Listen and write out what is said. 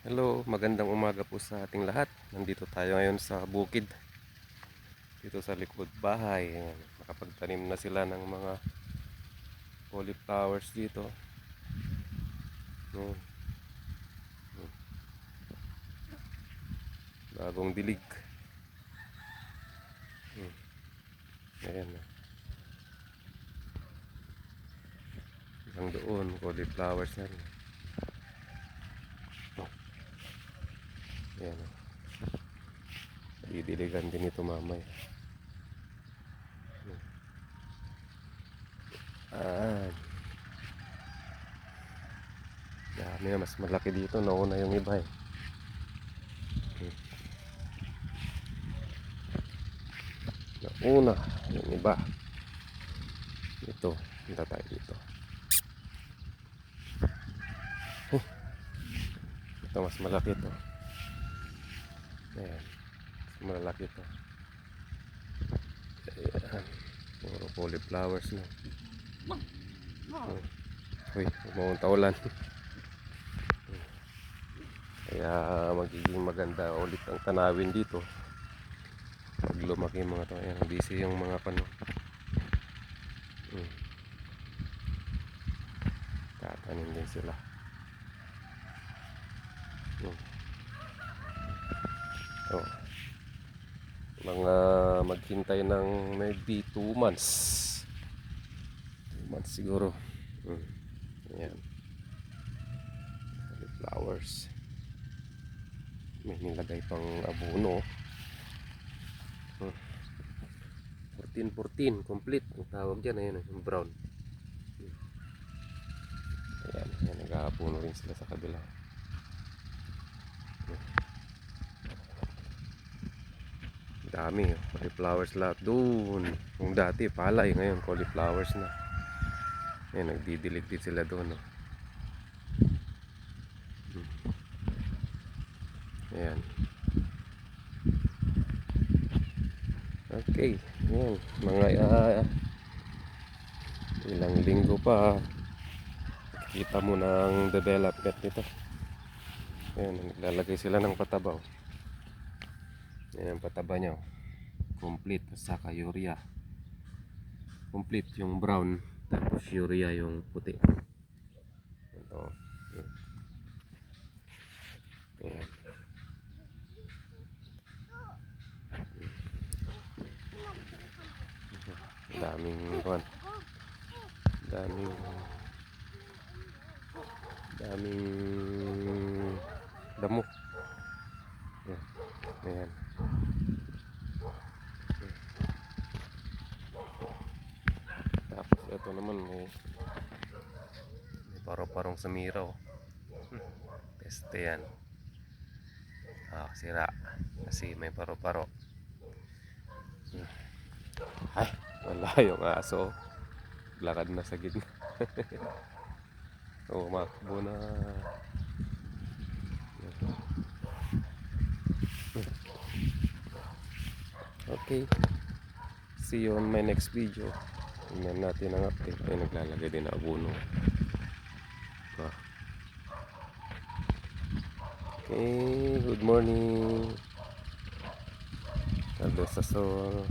Hello, magandang umaga po sa ating lahat. Nandito tayo ngayon sa bukid. Dito sa likod bahay. Ayan, nakapagtanim na sila ng mga cauliflowers dito. Ayan. Bagong dilig. Ayan. Hanggang doon, cauliflowers na rin. Ayan. Didiligan din ito mamaya. Dami na, mas malaki dito. Nauna yung iba eh. Nauna yung iba. Ito, punta tayo dito. Ito mas malaki ito. Ayan, mas malaki ito. Ayan, puro cauliflowers na. Uy, umuunta ulan. Kaya magiging maganda ulit ang tanawin dito pag lumaki yung mga to. Ayan, busy yung mga pano. Tatanim din sila. Oh. Mga maghintay ng maybe 2 months. 2 months siguro. Ayan. Flowers. May nilagay pang abono. 14 complete ang tawag dyan. Ayan, yung brown. Ayan, ayan, nag-aabono rin sila sa kabila. Dami, cauliflowers lahat doon. Kung dati palay, ngayon cauliflowers na. Ayan, nagdidilig din sila doon. Ayan. Okay, ayan, mga ilang linggo pa kita mo ng development nito. Ayan, naglalagay sila ng patabaw. Ayan ang pataba nyo, complete, saka urea complete yung brown, tapos urea yung puti. Ito. Ayan. Daming kuwan, daming damo. Ayan. Tapos ito naman may paro-parong samiraw. Teste yan. Sira kasi may paro-paro. Ay, wala yung aso. Lakad na sa gitna. Makbo na. Okay, see you on my next video. Tingnan natin ang update. Ay, naglalagay din na abono. Okay, good morning. God bless us all.